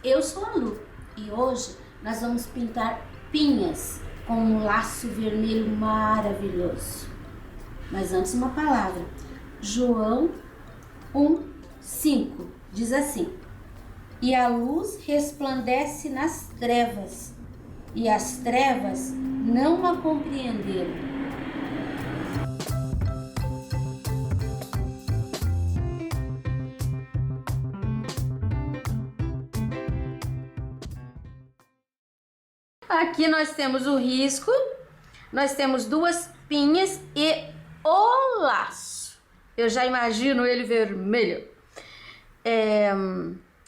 Eu sou a Lu e hoje nós vamos pintar pinhas com um laço vermelho maravilhoso. Mas antes uma palavra, João 1:5 diz assim: e a luz resplandece nas trevas, e as trevas não a compreenderam. Aqui nós temos o risco, nós temos duas pinhas e o laço. Eu já imagino ele vermelho.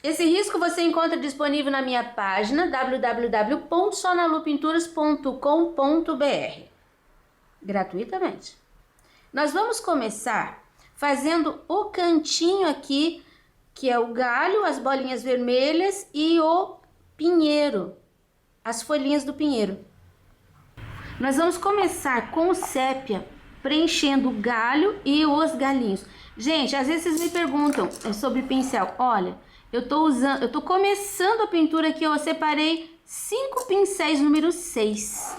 Esse risco você encontra disponível na minha página www.sonalupinturas.com.br gratuitamente. Nós vamos começar fazendo o cantinho aqui, que é o galho, as bolinhas vermelhas e o pinheiro, as folhinhas do pinheiro. Nós vamos começar com o sépia, preenchendo o galho e os galinhos. Gente, às vezes vocês me perguntam sobre pincel. Olha, eu tô começando a pintura aqui, eu separei 5 pincéis número 6.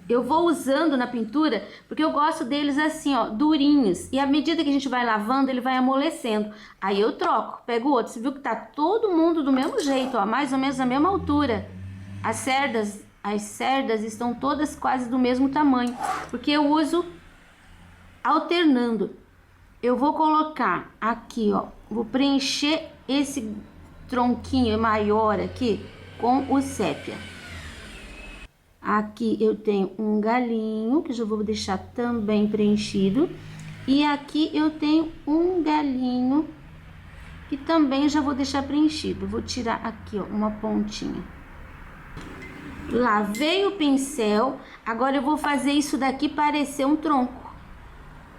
Eu vou usando na pintura porque eu gosto deles assim, ó, durinhos. E à medida que a gente vai lavando, ele vai amolecendo. Aí eu troco, pego outro. Você viu que tá todo mundo do mesmo jeito, ó, mais ou menos da mesma altura. As cerdas estão todas quase do mesmo tamanho, porque eu uso alternando. Eu vou colocar aqui, ó, vou preencher esse tronquinho maior aqui com o sépia. Aqui eu tenho um galinho, que já vou deixar também preenchido. E aqui eu tenho um galinho, que também já vou deixar preenchido. Vou tirar aqui, ó, uma pontinha. Lavei o pincel, agora eu vou fazer isso daqui parecer um tronco.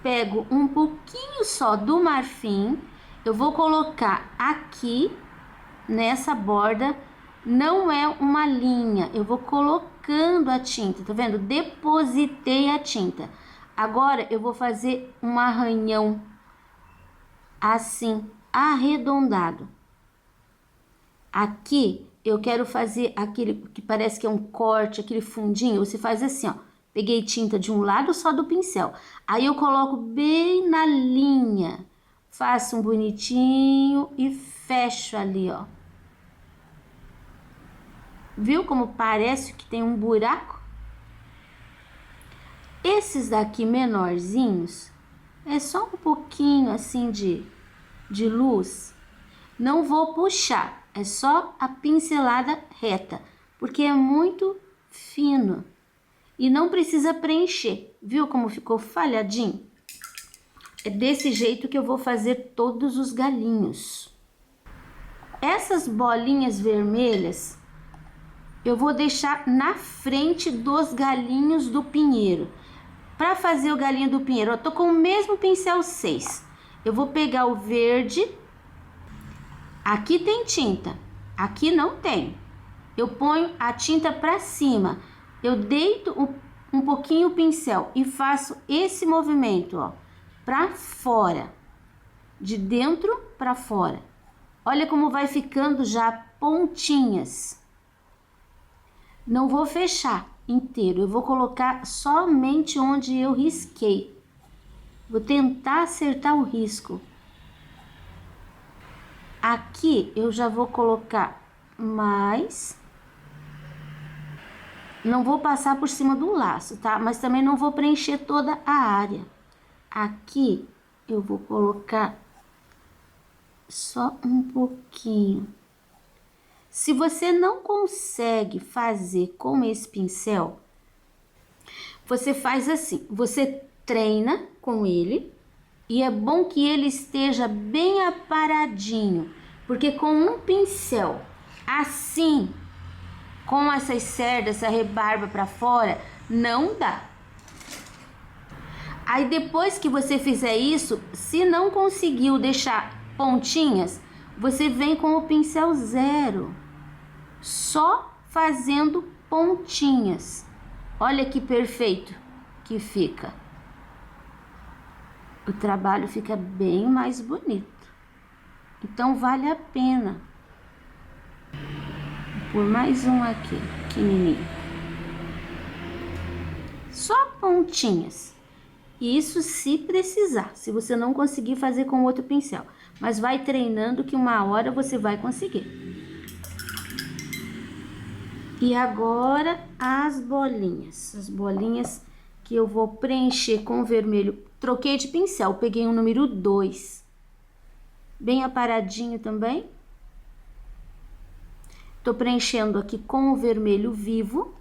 Pego um pouquinho só do marfim, eu vou colocar aqui nessa borda, não é uma linha, eu vou colocando a tinta, tá vendo? Depositei a tinta. Agora eu vou fazer um arranhão assim, arredondado. Aqui eu quero fazer aquele que parece que é um corte, aquele fundinho. Você faz assim, ó. Peguei tinta de um lado só do pincel. Aí eu coloco bem na linha. Faço um bonitinho e fecho ali, ó. Viu como parece que tem um buraco? Esses daqui menorzinhos, é só um pouquinho assim de luz. Não vou puxar. É só a pincelada reta, porque é muito fino e não precisa preencher. Viu como ficou falhadinho? É desse jeito que eu vou fazer todos os galinhos. Essas bolinhas vermelhas eu vou deixar na frente dos galinhos do pinheiro. Para fazer o galinho do pinheiro, eu tô com o mesmo pincel 6. Eu vou pegar o verde. Aqui tem tinta, aqui não tem. Eu ponho a tinta para cima, eu deito um pouquinho o pincel e faço esse movimento, ó, para fora, de dentro para fora. Olha como vai ficando já pontinhas. Não vou fechar inteiro, eu vou colocar somente onde eu risquei. Vou tentar acertar o risco. Aqui eu já vou colocar mais. Não vou passar por cima do laço, tá? Mas também não vou preencher toda a área. Aqui eu vou colocar só um pouquinho. Se você não consegue fazer com esse pincel, você faz assim, você treina com ele. E é bom que ele esteja bem aparadinho, porque com um pincel assim, com essas cerdas, essa rebarba para fora, não dá. Aí depois que você fizer isso, se não conseguiu deixar pontinhas, você vem com o pincel 0, só fazendo pontinhas. Olha que perfeito que fica. O trabalho fica bem mais bonito. Então vale a pena. Por mais um aqui, pequenininho. Só pontinhas. Isso se precisar, se você não conseguir fazer com outro pincel. Mas vai treinando que uma hora você vai conseguir. E agora as bolinhas. As bolinhas que eu vou preencher com vermelho. Troquei de pincel, peguei um número 2. Bem aparadinho também. Tô preenchendo aqui com o vermelho vivo.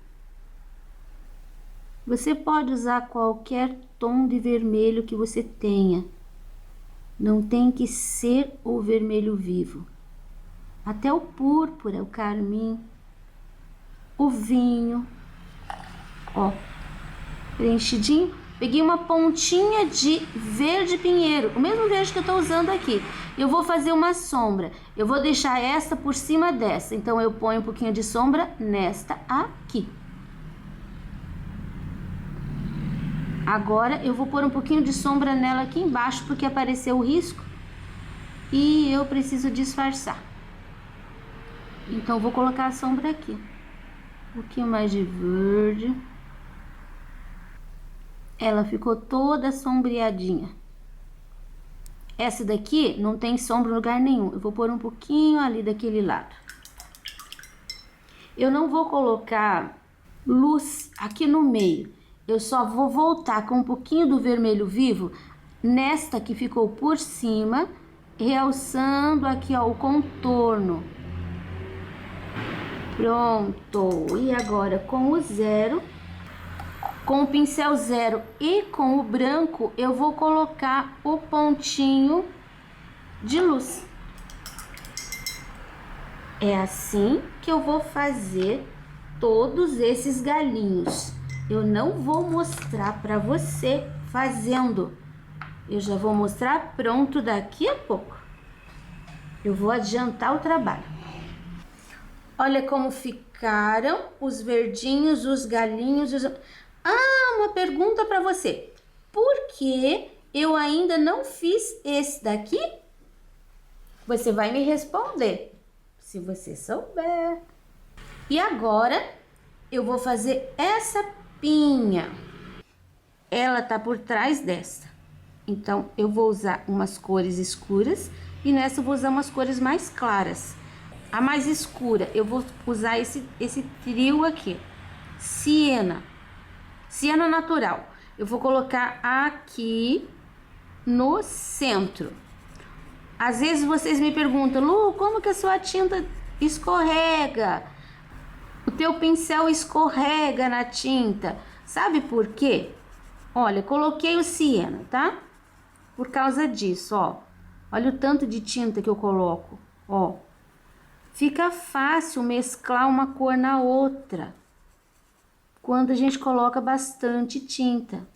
Você pode usar qualquer tom de vermelho que você tenha. Não tem que ser o vermelho vivo. Até o púrpura, o carmim, o vinho. Ó, preenchidinho. Peguei uma pontinha de verde pinheiro, o mesmo verde que eu tô usando aqui. Eu vou fazer uma sombra. Eu vou deixar esta por cima dessa. Então, eu ponho um pouquinho de sombra nesta aqui. Agora, eu vou pôr um pouquinho de sombra nela aqui embaixo, porque apareceu o risco. E eu preciso disfarçar. Então, vou colocar a sombra aqui. Um pouquinho mais de verde. Ela ficou toda sombreadinha. Essa daqui não tem sombra em lugar nenhum. Eu vou pôr um pouquinho ali daquele lado. Eu não vou colocar luz aqui no meio. Eu só vou voltar com um pouquinho do vermelho vivo nesta que ficou por cima, realçando aqui, ó, o contorno. Pronto. E agora com o zero, com o pincel zero e com o branco, eu vou colocar o pontinho de luz. É assim que eu vou fazer todos esses galinhos. Eu não vou mostrar para você fazendo. Eu já vou mostrar pronto daqui a pouco. Eu vou adiantar o trabalho. Olha como ficaram os verdinhos, os galinhos. Ah, uma pergunta para você. Por que eu ainda não fiz esse daqui? Você vai me responder, se você souber. E agora, eu vou fazer essa pinha. Ela tá por trás dessa. Então, eu vou usar umas cores escuras e nessa eu vou usar umas cores mais claras. A mais escura, eu vou usar esse trio aqui. Siena. Siena natural. Eu vou colocar aqui no centro. Às vezes vocês me perguntam, Lu, como que a sua tinta escorrega? O teu pincel escorrega na tinta. Sabe por quê? Olha, coloquei o siena, tá? Por causa disso, ó. Olha o tanto de tinta que eu coloco, ó. Fica fácil mesclar uma cor na outra quando a gente coloca bastante tinta.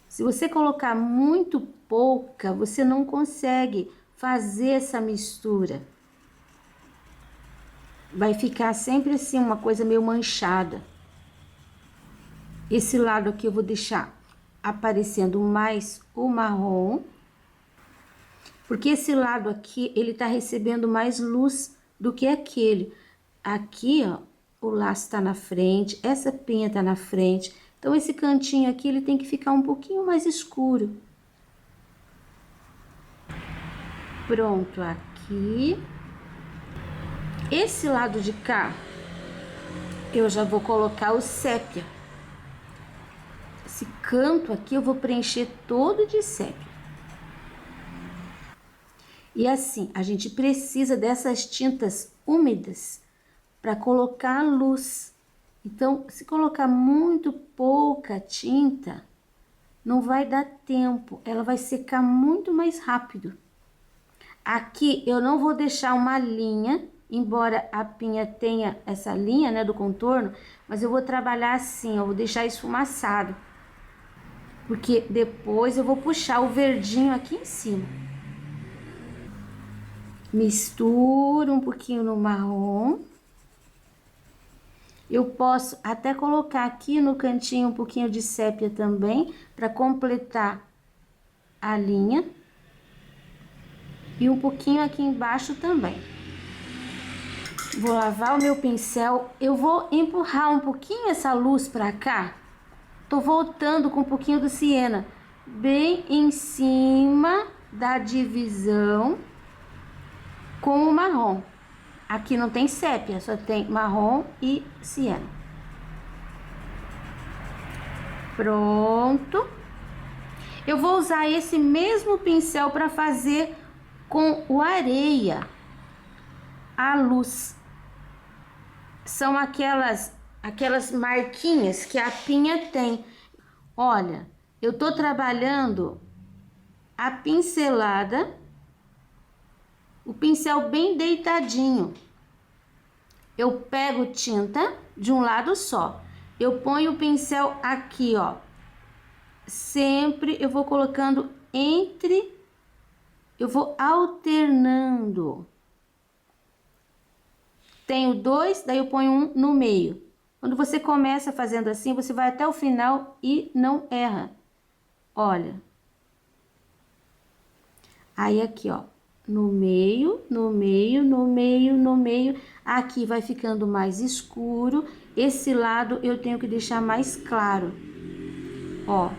Se você colocar muito pouca, você não consegue fazer essa mistura. Vai ficar sempre assim, uma coisa meio manchada. Esse lado aqui eu vou deixar aparecendo mais o marrom, porque esse lado aqui, ele tá recebendo mais luz do que aquele. Aqui, ó, o laço tá na frente, essa pinha tá na frente, então esse cantinho aqui, ele tem que ficar um pouquinho mais escuro. Pronto, aqui. Esse lado de cá, eu já vou colocar o sépia. Esse canto aqui eu vou preencher todo de sépia. E assim, a gente precisa dessas tintas úmidas para colocar a luz. Então, se colocar muito pouca tinta, não vai dar tempo, ela vai secar muito mais rápido. Aqui eu não vou deixar uma linha, embora a pinha tenha essa linha, né, do contorno, mas eu vou trabalhar assim, eu vou deixar esfumaçado. Porque depois eu vou puxar o verdinho aqui em cima. Misturo um pouquinho no marrom. Eu posso até colocar aqui no cantinho um pouquinho de sépia também, para completar a linha. E um pouquinho aqui embaixo também. Vou lavar o meu pincel. Eu vou empurrar um pouquinho essa luz pra cá. Tô voltando com um pouquinho do siena, bem em cima da divisão com o marrom. Aqui não tem sépia, só tem marrom e siena. Pronto. Eu vou usar esse mesmo pincel para fazer com o areia, a luz. São aquelas marquinhas que a pinha tem. Olha, eu tô trabalhando a pincelada, o pincel bem deitadinho. Eu pego tinta de um lado só. Eu ponho o pincel aqui, ó. Sempre eu vou colocando eu vou alternando. Tenho dois, daí eu ponho um no meio. Quando você começa fazendo assim, você vai até o final e não erra. Olha. Aí aqui, ó, no meio, no meio, no meio, no meio. Aqui vai ficando mais escuro. Esse lado eu tenho que deixar mais claro. Ó,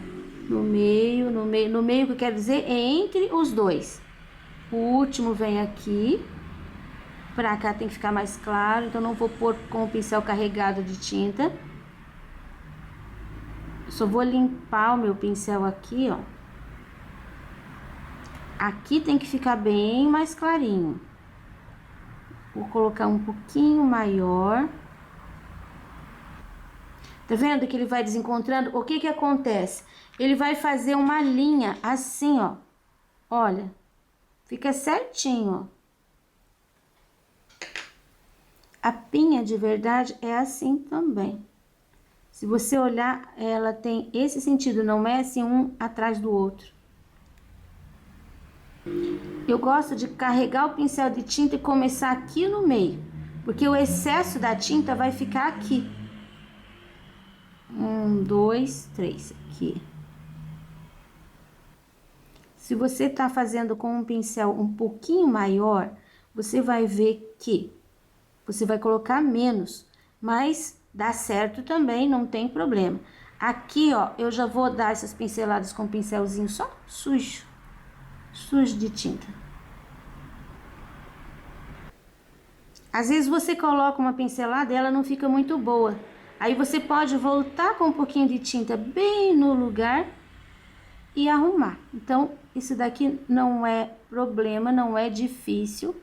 no meio, no meio, no meio, que eu quero dizer é entre os dois. O último vem aqui. Pra cá tem que ficar mais claro, então não vou pôr com o pincel carregado de tinta. Só vou limpar o meu pincel aqui, ó. Aqui tem que ficar bem mais clarinho. Vou colocar um pouquinho maior. Tá vendo que ele vai desencontrando? O que que acontece? Ele vai fazer uma linha assim, ó. Olha, fica certinho, ó. A pinha de verdade é assim também. Se você olhar, ela tem esse sentido, não é assim um atrás do outro. Eu gosto de carregar o pincel de tinta e começar aqui no meio, porque o excesso da tinta vai ficar aqui. 1, 2, 3, aqui. Se você tá fazendo com um pincel um pouquinho maior, você vai ver que você vai colocar menos, mas dá certo também, não tem problema. Aqui, ó, eu já vou dar essas pinceladas com um pincelzinho só sujo de tinta. Às vezes você coloca uma pincelada e ela não fica muito boa. Aí você pode voltar com um pouquinho de tinta bem no lugar e arrumar. Então, isso daqui não é problema, não é difícil.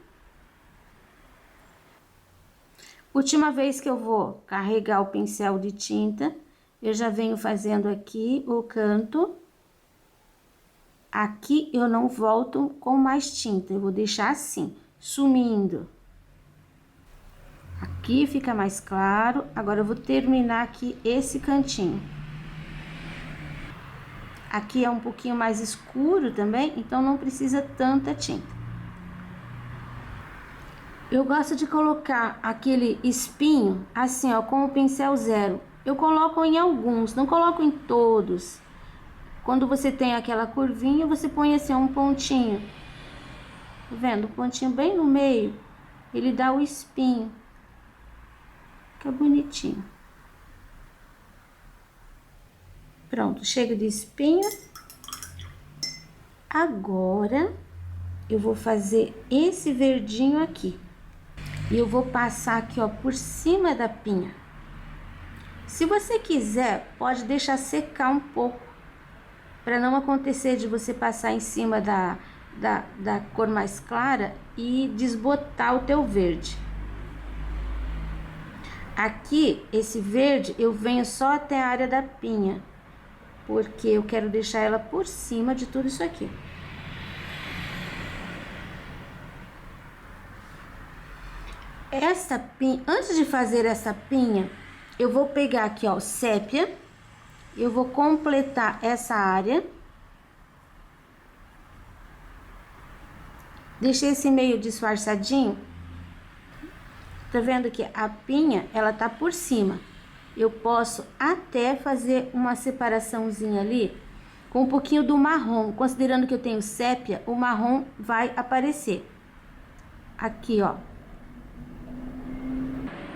Última vez que eu vou carregar o pincel de tinta, eu já venho fazendo aqui o canto. Aqui eu não volto com mais tinta, eu vou deixar assim, sumindo. Aqui fica mais claro. Agora eu vou terminar aqui esse cantinho. Aqui é um pouquinho mais escuro também, então não precisa tanta tinta. Eu gosto de colocar aquele espinho assim, ó, com o pincel zero. Eu coloco em alguns, não coloco em todos. Quando você tem aquela curvinha, você põe assim, um pontinho. Tá vendo? Um pontinho bem no meio, ele dá o espinho. Fica bonitinho. Pronto, chega de espinho. Agora, eu vou fazer esse verdinho aqui. E eu vou passar aqui, ó, por cima da pinha. Se você quiser, pode deixar secar um pouco, para não acontecer de você passar em cima da cor mais clara e desbotar o teu verde. Aqui, esse verde, eu venho só até a área da pinha, porque eu quero deixar ela por cima de tudo isso aqui. Essa pinha, antes de fazer essa pinha, eu vou pegar aqui, ó, sépia. Eu vou completar essa área. Deixei esse meio disfarçadinho. Tá vendo que a pinha, ela tá por cima. Eu posso até fazer uma separaçãozinha ali com um pouquinho do marrom. Considerando que eu tenho sépia, o marrom vai aparecer. Aqui, ó.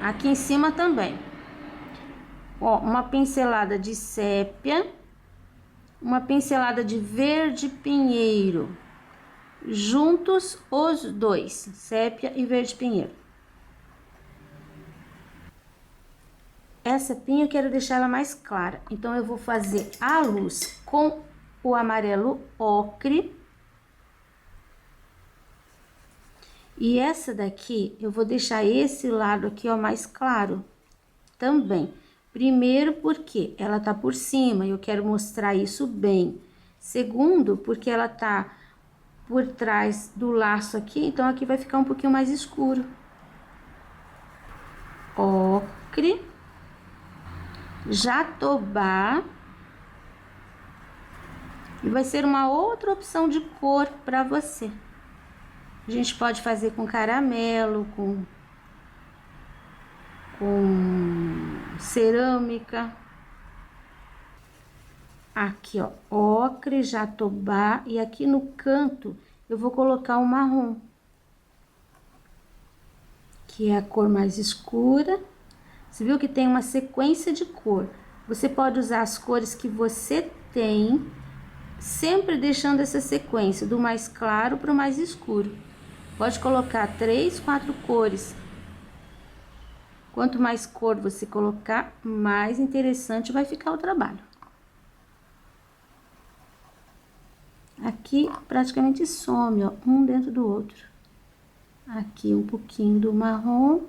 Aqui em cima também. Ó, uma pincelada de sépia, uma pincelada de verde pinheiro. Juntos os dois, sépia e verde pinheiro. Essa pinha eu quero deixar ela mais clara, então eu vou fazer a luz com o amarelo ocre. E essa daqui, eu vou deixar esse lado aqui, ó, mais claro também. Primeiro, porque ela tá por cima e eu quero mostrar isso bem. Segundo, porque ela tá por trás do laço aqui, então aqui vai ficar um pouquinho mais escuro. Ocre, jatobá, e vai ser uma outra opção de cor para você. A gente pode fazer com caramelo, com cerâmica. Aqui, ó, ocre, jatobá, e aqui no canto eu vou colocar o marrom, que é a cor mais escura. Você viu que tem uma sequência de cor. Você pode usar as cores que você tem, sempre deixando essa sequência do mais claro para o mais escuro. Pode colocar 3, 4 cores. Quanto mais cor você colocar, mais interessante vai ficar o trabalho. Aqui praticamente some, ó, um dentro do outro. Aqui um pouquinho do marrom.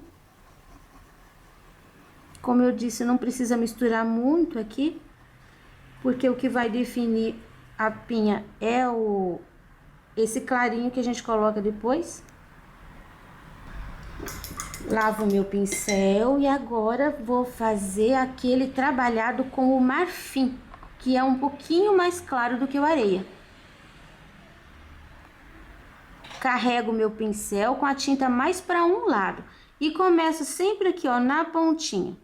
Como eu disse, não precisa misturar muito aqui, porque o que vai definir a pinha é esse clarinho que a gente coloca depois. Lavo o meu pincel e agora vou fazer aquele trabalhado com o marfim, que é um pouquinho mais claro do que o areia. Carrego o meu pincel com a tinta mais para um lado e começo sempre aqui, ó, na pontinha.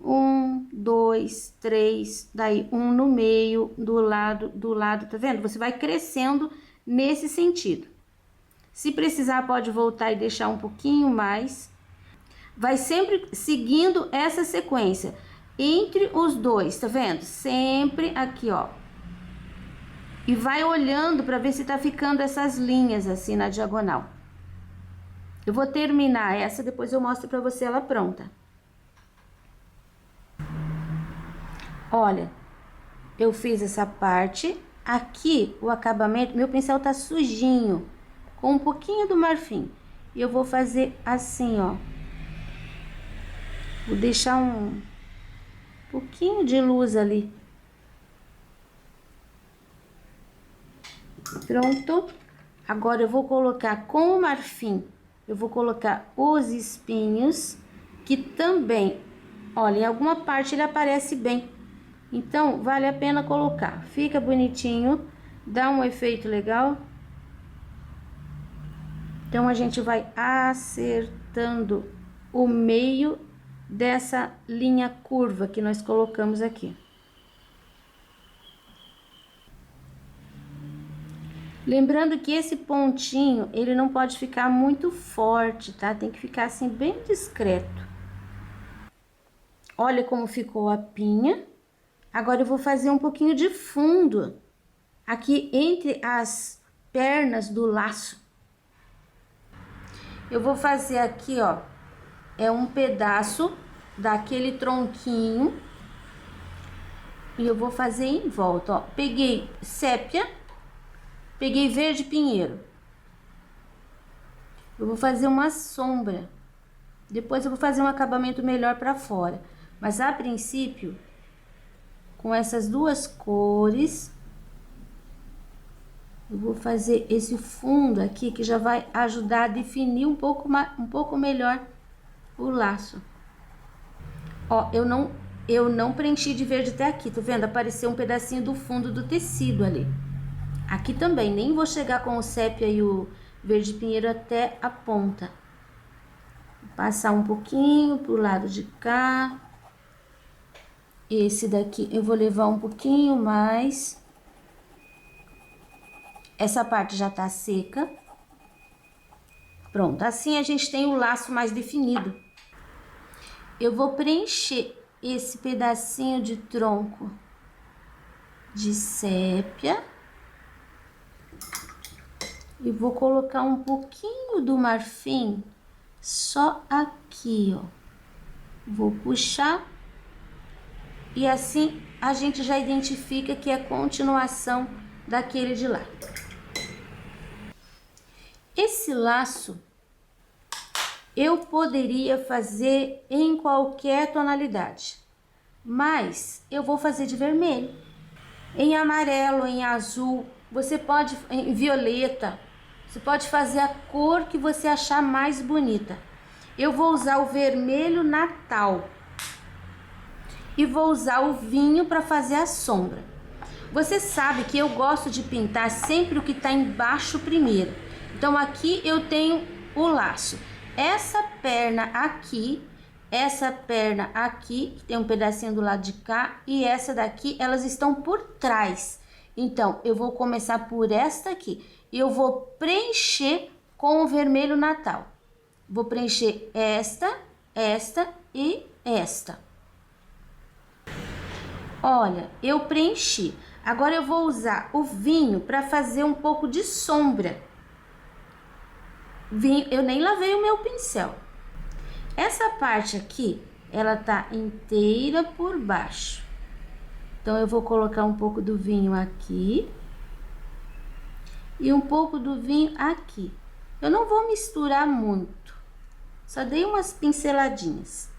1, 2, 3, daí um no meio, do lado, tá vendo? Você vai crescendo nesse sentido. Se precisar, pode voltar e deixar um pouquinho mais. Vai sempre seguindo essa sequência entre os dois, tá vendo? Sempre aqui, ó. E vai olhando para ver se tá ficando essas linhas assim na diagonal. Eu vou terminar essa, depois eu mostro para você ela pronta. Olha, eu fiz essa parte. Aqui o acabamento, meu pincel tá sujinho, com um pouquinho do marfim. E eu vou fazer assim, ó. Vou deixar um pouquinho de luz ali. Pronto. Agora eu vou colocar com o marfim, eu vou colocar os espinhos, que também, olha, em alguma parte ele aparece bem. Então, vale a pena colocar. Fica bonitinho, dá um efeito legal. Então, a gente vai acertando o meio dessa linha curva que nós colocamos aqui. Lembrando que esse pontinho, ele não pode ficar muito forte, tá? Tem que ficar assim, bem discreto. Olha como ficou a pinha. Agora, eu vou fazer um pouquinho de fundo aqui entre as pernas do laço. Eu vou fazer aqui, ó, é um pedaço daquele tronquinho. E eu vou fazer em volta, ó. Peguei sépia, peguei verde pinheiro. Eu vou fazer uma sombra. Depois eu vou fazer um acabamento melhor pra fora. Mas a princípio, com essas duas cores, eu vou fazer esse fundo aqui, que já vai ajudar a definir um pouco melhor o laço. Ó, eu não preenchi de verde até aqui, tá vendo? Apareceu um pedacinho do fundo do tecido ali. Aqui também, nem vou chegar com o sépia e o verde pinheiro até a ponta. Vou passar um pouquinho pro lado de cá. Esse daqui eu vou levar um pouquinho mais. Essa parte já tá seca. Pronto, assim a gente tem o laço mais definido. eu vou preencher esse pedacinho de tronco de sépia e vou colocar um pouquinho do marfim só aqui, ó. Vou puxar e assim a gente já identifica que é continuação daquele de lá. Esse laço eu poderia fazer em qualquer tonalidade, mas eu vou fazer de vermelho, em amarelo, em azul, você pode, em violeta, você pode fazer a cor que você achar mais bonita. Eu vou usar o vermelho Natal e vou usar o vinho para fazer a sombra. Você sabe que eu gosto de pintar sempre o que está embaixo primeiro. Então aqui eu tenho o laço. Essa perna aqui, que tem um pedacinho do lado de cá, e essa daqui, elas estão por trás. Então eu vou começar por esta aqui e eu vou preencher com o vermelho Natal. Vou preencher esta e esta. Olha, eu preenchi. Agora eu vou usar o vinho para fazer um pouco de sombra. Vinho, eu nem lavei o meu pincel. Essa parte aqui, ela tá inteira por baixo. Então eu vou colocar um pouco do vinho aqui e um pouco do vinho aqui. Eu não vou misturar muito, só dei umas pinceladinhas.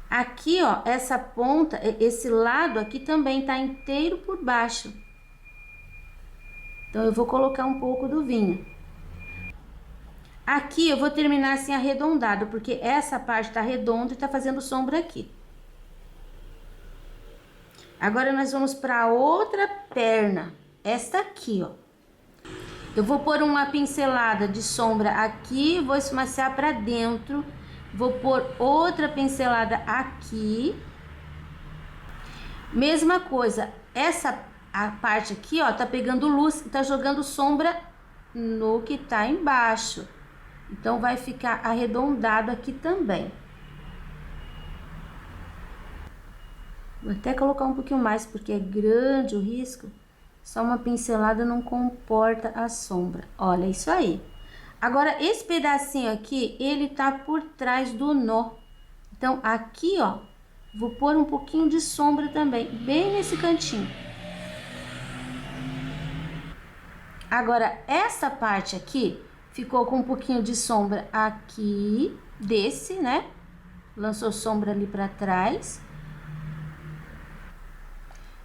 Aqui, ó, essa ponta, esse lado aqui também tá inteiro por baixo. Então eu vou colocar um pouco do vinho. Aqui eu vou terminar assim arredondado, porque essa parte tá redonda e tá fazendo sombra aqui. Agora nós vamos para outra perna, esta aqui, ó. Eu vou pôr uma pincelada de sombra aqui, vou esmaciar para dentro. Vou pôr outra pincelada aqui. Mesma coisa, a parte aqui, ó, tá pegando luz e tá jogando sombra no que tá embaixo. Então vai ficar arredondado aqui também. Vou até colocar um pouquinho mais, porque é grande o risco. Só uma pincelada não comporta a sombra. Olha isso aí. Agora, esse pedacinho aqui, ele tá por trás do nó. Então, aqui, ó, vou pôr um pouquinho de sombra também, bem nesse cantinho. Agora, essa parte aqui, ficou com um pouquinho de sombra aqui, desse, né? Lançou sombra ali pra trás.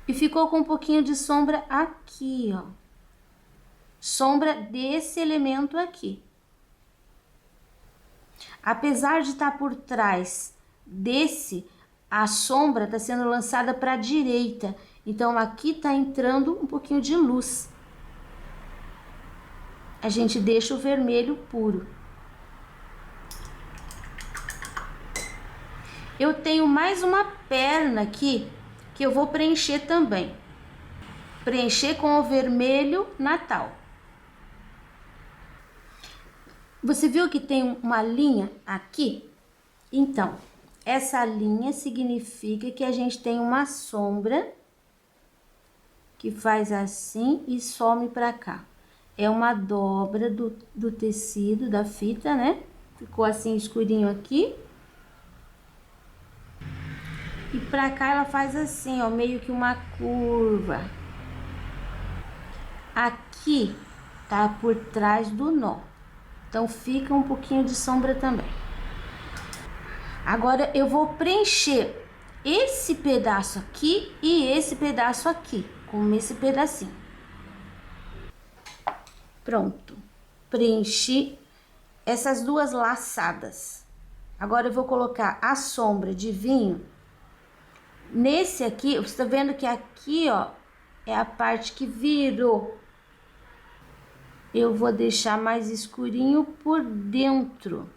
E ficou com um pouquinho de sombra aqui, ó. Sombra desse elemento aqui. Apesar de estar por trás desse, a sombra está sendo lançada para a direita. Então, aqui está entrando um pouquinho de luz. A gente deixa o vermelho puro. Eu tenho mais uma perna aqui que eu vou preencher também. Preencher com o vermelho Natal. Você viu que tem uma linha aqui? Então, essa linha significa que a gente tem uma sombra que faz assim e some pra cá. É uma dobra do tecido, da fita, né? Ficou assim escurinho aqui. E pra cá ela faz assim, ó, meio que uma curva. Aqui tá por trás do nó. Então, fica um pouquinho de sombra também. Agora, eu vou preencher esse pedaço aqui e esse pedaço aqui, com esse pedacinho. Pronto. Preenchi essas duas laçadas. Agora, eu vou colocar a sombra de vinho. Nesse aqui, você tá vendo que aqui, ó, é a parte que virou. Eu vou deixar mais escurinho por dentro.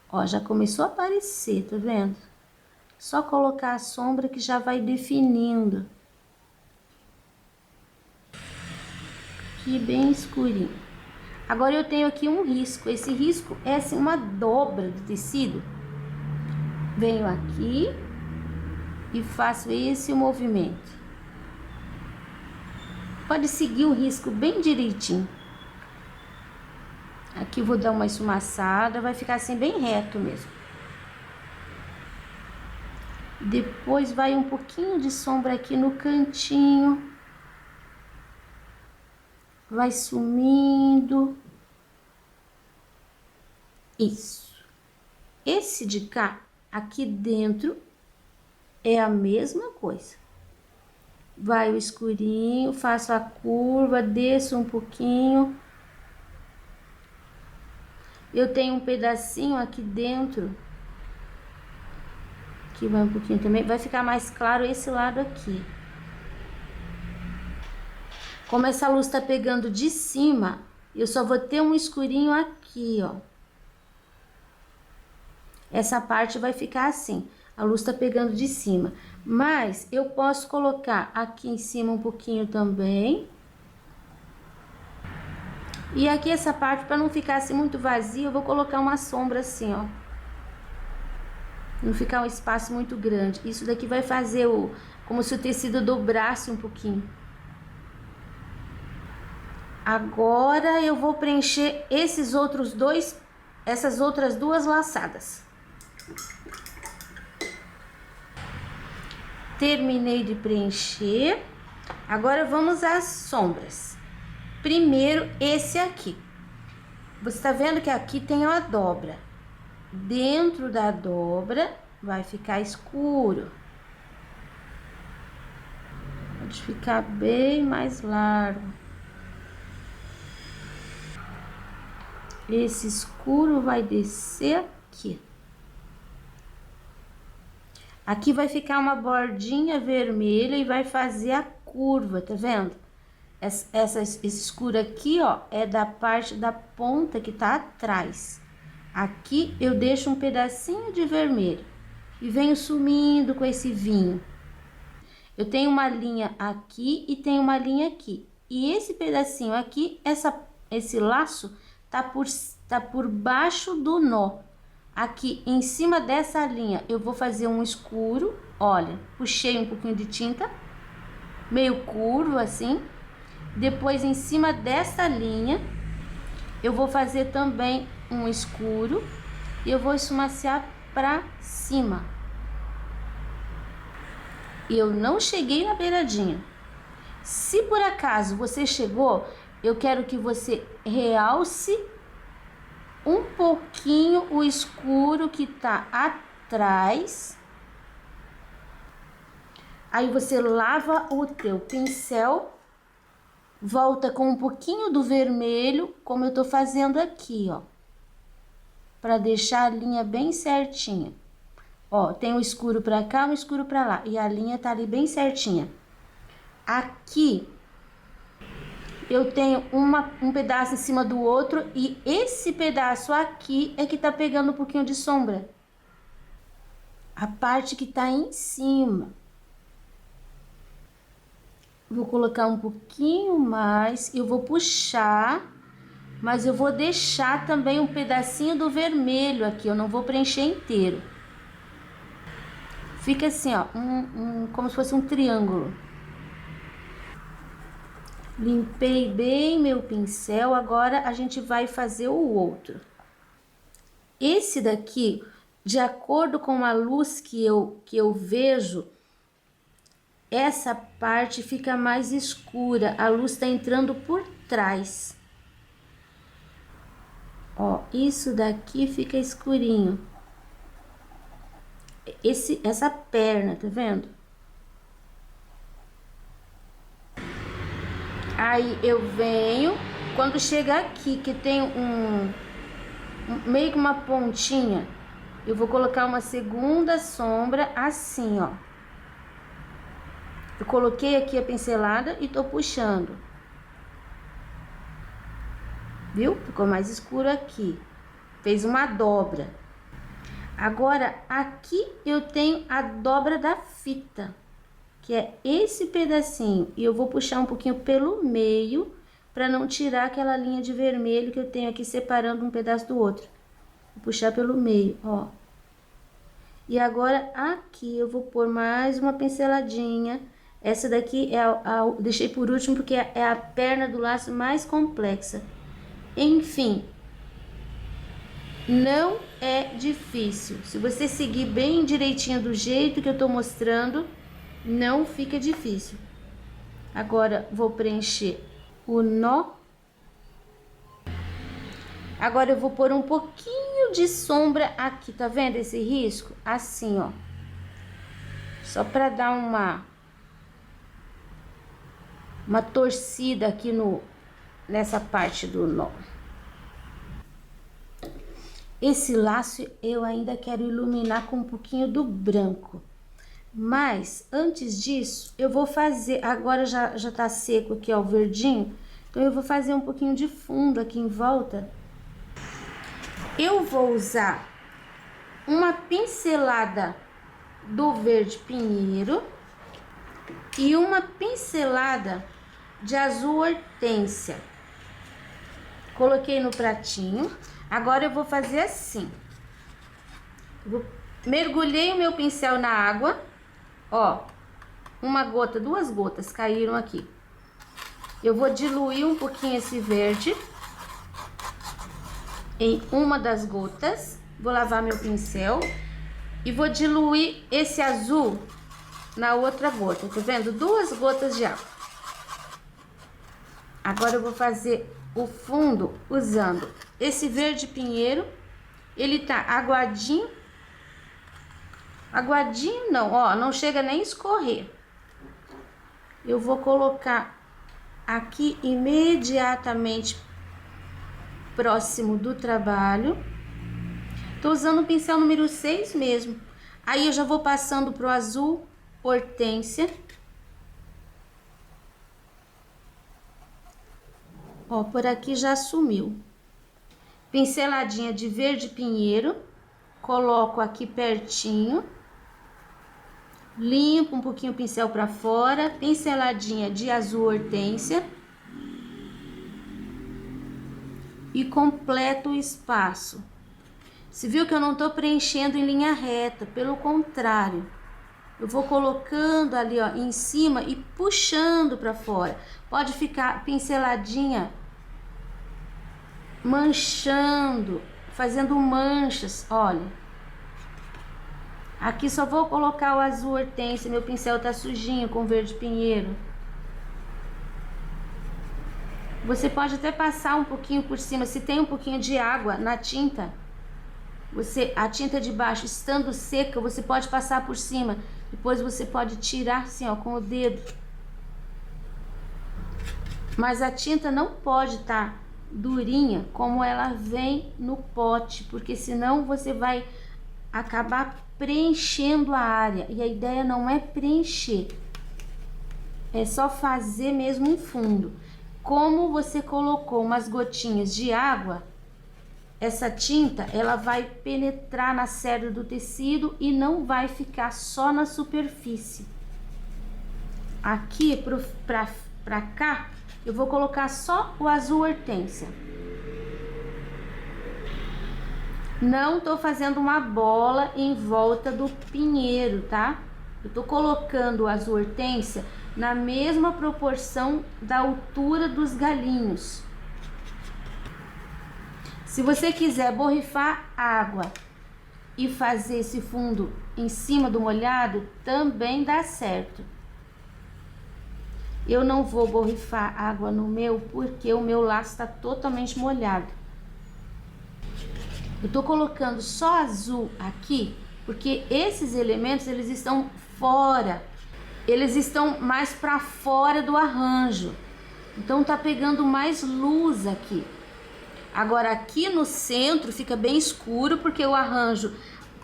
Ó, já começou a aparecer, tá vendo? Só colocar a sombra que já vai definindo. Aqui bem escurinho. Agora eu tenho aqui um risco. Esse risco é assim uma dobra do tecido. Venho aqui e faço esse movimento. Pode seguir o risco bem direitinho. Aqui vou dar uma esfumaçada, vai ficar assim bem reto mesmo. Depois vai um pouquinho de sombra aqui no cantinho. Vai sumindo. Isso. Esse de cá, aqui dentro, é a mesma coisa. Vai o escurinho, faço a curva, desço um pouquinho. Eu tenho um pedacinho aqui dentro, que vai um pouquinho também, vai ficar mais claro esse lado aqui. Como essa luz tá pegando de cima, eu só vou ter um escurinho aqui, ó. Essa parte vai ficar assim, a luz tá pegando de cima. Mas eu posso colocar aqui em cima um pouquinho também. E aqui essa parte, para não ficar assim muito vazio, eu vou colocar uma sombra assim, ó. Não ficar um espaço muito grande. Isso daqui vai fazer como se o tecido dobrasse um pouquinho. Agora eu vou preencher essas outras duas laçadas. Terminei de preencher. Agora vamos às sombras. Primeiro, esse aqui. Você tá vendo que aqui tem uma dobra. Dentro da dobra vai ficar escuro. Pode ficar bem mais largo. Esse escuro vai descer aqui. Aqui vai ficar uma bordinha vermelha e vai fazer a curva, tá vendo? Esse escuro aqui, ó, é da parte da ponta que tá atrás. Aqui eu deixo um pedacinho de vermelho e venho sumindo com esse vinho. Eu tenho uma linha aqui e tenho uma linha aqui. E esse pedacinho aqui, esse laço tá por baixo do nó. Aqui em cima dessa linha eu vou fazer um escuro. Olha, puxei um pouquinho de tinta, meio curvo assim. Depois, em cima dessa linha, eu vou fazer também um escuro e eu vou esfumaciar pra cima. E eu não cheguei na beiradinha. Se por acaso você chegou, eu quero que você realce um pouquinho o escuro que tá atrás. Aí você lava o teu pincel. Volta com um pouquinho do vermelho, como eu tô fazendo aqui, ó. Pra deixar a linha bem certinha. Ó, tem um escuro pra cá, um escuro pra lá. E a linha tá ali bem certinha. Aqui, eu tenho um pedaço em cima do outro. E esse pedaço aqui é que tá pegando um pouquinho de sombra. A parte que tá em cima. Vou colocar um pouquinho mais, eu vou puxar, mas eu vou deixar também um pedacinho do vermelho aqui, eu não vou preencher inteiro. Fica assim, ó, como se fosse um triângulo. Limpei bem meu pincel, agora a gente vai fazer o outro. Esse daqui, de acordo com a luz que eu vejo, essa parte fica mais escura, a luz tá entrando por trás. Ó, isso daqui fica escurinho. Essa perna, tá vendo? Aí eu venho, quando chega aqui, que tem meio que uma pontinha, eu vou colocar uma segunda sombra assim, ó. Eu coloquei aqui a pincelada e tô puxando. Viu? Ficou mais escuro aqui. Fez uma dobra. Agora, aqui eu tenho a dobra da fita, que é esse pedacinho. E eu vou puxar um pouquinho pelo meio, para não tirar aquela linha de vermelho que eu tenho aqui separando um pedaço do outro. Vou puxar pelo meio, ó. E agora aqui eu vou pôr mais uma pinceladinha. Essa daqui deixei por último porque é a perna do laço mais complexa. Enfim, não é difícil. Se você seguir bem direitinho do jeito que eu tô mostrando, não fica difícil. Agora vou preencher o nó. Agora eu vou pôr um pouquinho de sombra aqui, tá vendo esse risco? Assim, ó. Só pra dar uma torcida aqui nessa parte do nó. Esse laço eu ainda quero iluminar com um pouquinho do branco. Mas, antes disso, eu vou fazer... Agora já tá seco aqui, ó, o verdinho. Então, eu vou fazer um pouquinho de fundo aqui em volta. Eu vou usar uma pincelada do verde pinheiro e uma pincelada de azul hortênsia. Coloquei no pratinho. Agora eu vou fazer assim. Mergulhei o meu pincel na água. Ó, uma gota, 2 gotas caíram aqui. Eu vou diluir um pouquinho esse verde em uma das gotas. Vou lavar meu pincel e vou diluir esse azul na outra gota. Tá vendo? 2 gotas de água. Agora eu vou fazer o fundo usando esse verde pinheiro. Ele tá aguadinho. Aguadinho não, ó, não chega nem a escorrer. Eu vou colocar aqui imediatamente próximo do trabalho. Tô usando o pincel número 6 mesmo. Aí eu já vou passando pro azul hortênsia. Ó, por aqui já sumiu. Pinceladinha de verde pinheiro. Coloco aqui pertinho. Limpo um pouquinho o pincel para fora. Pinceladinha de azul hortênsia. E completo o espaço. Você viu que eu não tô preenchendo em linha reta, pelo contrário. Eu vou colocando ali, ó, em cima e puxando para fora. Pode ficar pinceladinha manchando, fazendo manchas, olha. Aqui só vou colocar o azul hortênsia, meu pincel tá sujinho com verde pinheiro. Você pode até passar um pouquinho por cima, se tem um pouquinho de água na tinta, a tinta de baixo estando seca, você pode passar por cima. Depois você pode tirar assim, ó, com o dedo. Mas a tinta não pode estar durinha como ela vem no pote, porque senão você vai acabar preenchendo a área. E a ideia não é preencher, é só fazer mesmo um fundo. Como você colocou umas gotinhas de água, essa tinta, ela vai penetrar na cerda do tecido e não vai ficar só na superfície. Aqui, pra cá, eu vou colocar só o azul hortênsia. Não tô fazendo uma bola em volta do pinheiro, tá? Eu tô colocando o azul hortênsia na mesma proporção da altura dos galinhos. Se você quiser borrifar água e fazer esse fundo em cima do molhado, também dá certo. Eu não vou borrifar água no meu, porque o meu laço está totalmente molhado. Eu tô colocando só azul aqui, porque esses elementos, eles estão fora. Eles estão mais para fora do arranjo. Então tá pegando mais luz aqui. Agora aqui no centro fica bem escuro, porque o arranjo,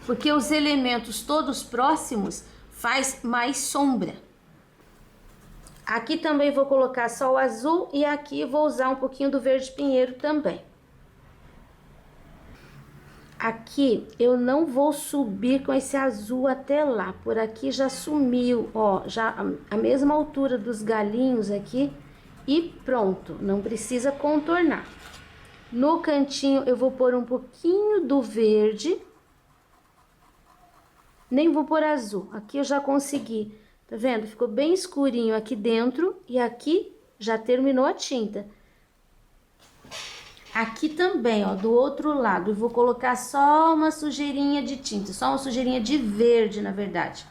porque os elementos todos próximos faz mais sombra. Aqui também vou colocar só o azul e aqui vou usar um pouquinho do verde pinheiro também. Aqui eu não vou subir com esse azul até lá, por aqui já sumiu, ó, já a mesma altura dos galinhos aqui, E pronto, não precisa contornar. No cantinho eu vou pôr um pouquinho do verde. Nem vou pôr azul. Aqui eu já consegui. Tá vendo? Ficou bem escurinho aqui dentro e aqui já terminou a tinta. Aqui também, ó, do outro lado, eu vou colocar só uma sujeirinha de tinta, só uma sujeirinha de verde, na verdade.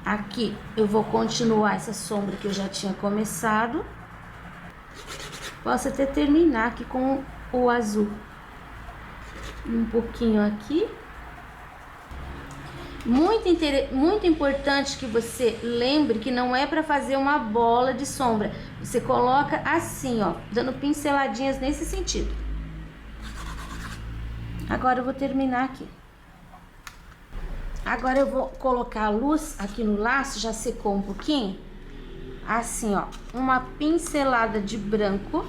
Aqui eu vou continuar essa sombra que eu já tinha começado. Posso até terminar aqui com o azul. Um pouquinho aqui. Muito importante que você lembre que não é para fazer uma bola de sombra. Você coloca assim, ó, dando pinceladinhas nesse sentido. Agora eu vou terminar aqui. Agora eu vou colocar a luz aqui no laço, já secou um pouquinho. Assim, ó, uma pincelada de branco.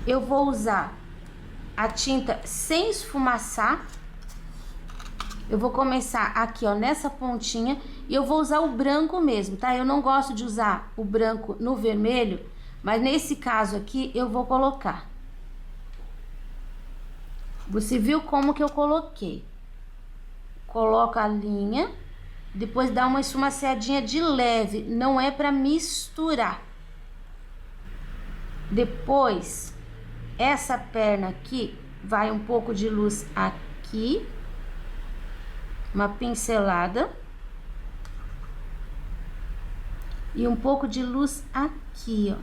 Eu vou usar a tinta sem esfumaçar. Eu vou começar aqui, ó, nessa pontinha, e eu vou usar o branco mesmo, tá? Eu não gosto de usar o branco no vermelho, mas nesse caso aqui eu vou colocar. Você viu como que eu coloquei? Coloco a linha, depois dá uma esfumaçadinha de leve, não é pra misturar. Depois, essa perna aqui, vai um pouco de luz aqui. Uma pincelada. E um pouco de luz aqui, ó.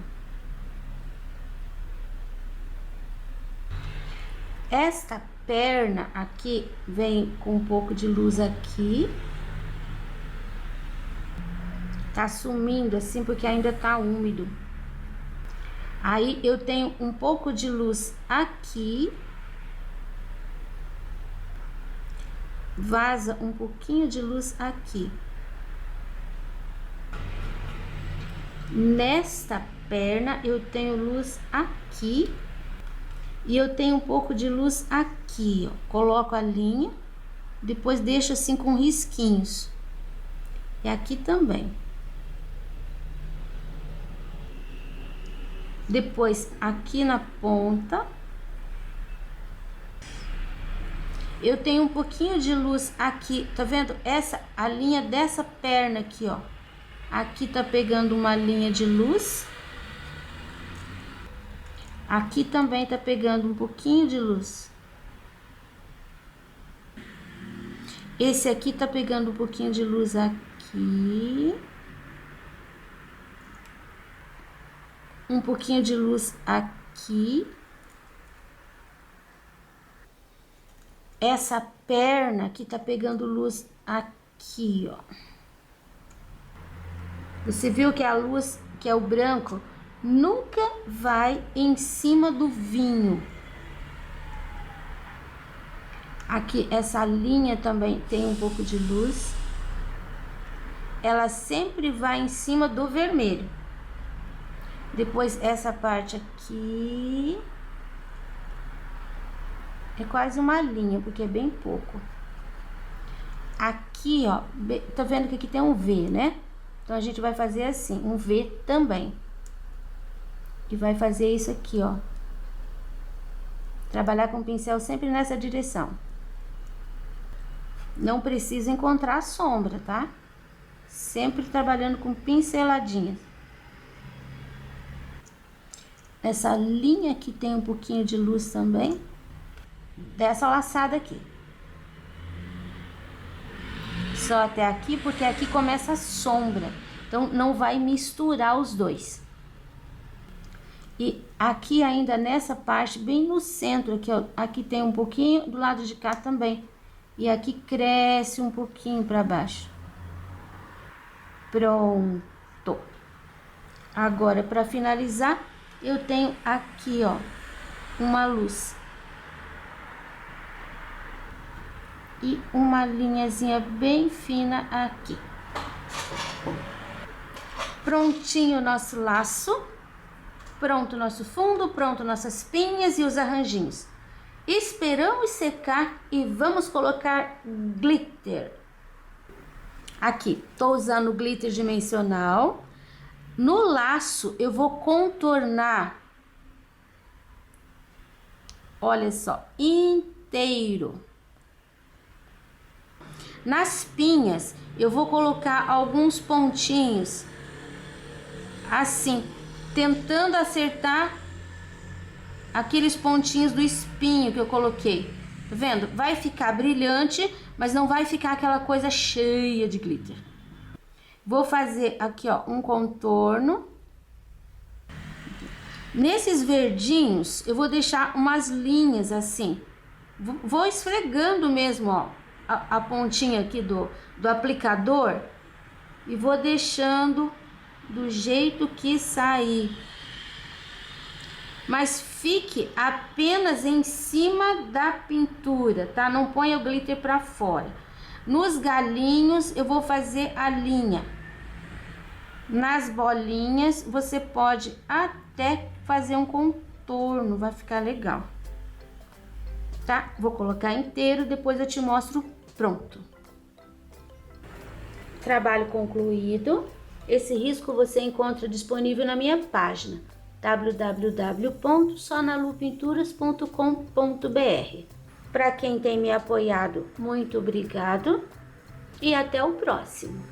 Esta perna aqui vem com um pouco de luz aqui. Tá sumindo assim porque ainda tá úmido. Aí eu tenho um pouco de luz aqui. Vaza um pouquinho de luz aqui. Nesta perna eu tenho luz aqui. E eu tenho um pouco de luz aqui, ó. Coloco a linha, depois deixo assim com risquinhos. E aqui também. Depois aqui na ponta. Eu tenho um pouquinho de luz aqui, tá vendo? A linha dessa perna aqui, ó. Aqui tá pegando uma linha de luz. Aqui também tá pegando um pouquinho de luz. Esse aqui tá pegando um pouquinho de luz aqui. Um pouquinho de luz aqui. Essa perna aqui tá pegando luz aqui, ó. Você viu que a luz, que é o branco, nunca vai em cima do vinho. Aqui, essa linha também tem um pouco de luz. Ela sempre vai em cima do vermelho. Depois, essa parte aqui... É quase uma linha, porque é bem pouco. Aqui, ó, tá vendo que aqui tem um V, né? Então, a gente vai fazer assim, um V também. E vai fazer isso aqui, ó. Trabalhar com o pincel sempre nessa direção. Não precisa encontrar a sombra, tá? Sempre trabalhando com pinceladinhas. Essa linha aqui tem um pouquinho de luz também. Dessa laçada aqui. Só até aqui, porque aqui começa a sombra. Então, não vai misturar os dois. E aqui ainda nessa parte, bem no centro aqui, ó. Aqui tem um pouquinho, do lado de cá também. E aqui cresce um pouquinho pra baixo. Pronto. Agora, pra finalizar, eu tenho aqui, ó, uma luz. E uma linhazinha bem fina aqui. Prontinho o nosso laço. Pronto o nosso fundo, pronto nossas pinhas e os arranjinhos. Esperamos secar e vamos colocar glitter. Aqui, tô usando glitter dimensional. No laço, eu vou contornar, olha só, inteiro. Nas pinhas, eu vou colocar alguns pontinhos, assim, tentando acertar aqueles pontinhos do espinho que eu coloquei. Tá vendo? Vai ficar brilhante, mas não vai ficar aquela coisa cheia de glitter. Vou fazer aqui, ó, um contorno. Nesses verdinhos, eu vou deixar umas linhas assim. Vou esfregando mesmo, ó, a pontinha aqui do aplicador e vou deixando do jeito que sair. Mas fique apenas em cima da pintura, tá? Não ponha o glitter pra fora. Nos galinhos, eu vou fazer a linha. Nas bolinhas, você pode até fazer um contorno, vai ficar legal. Tá? Vou colocar inteiro, depois eu te mostro pronto. Trabalho concluído. Esse risco você encontra disponível na minha página www.sonalupinturas.com.br. Para quem tem me apoiado, muito obrigado e até o próximo.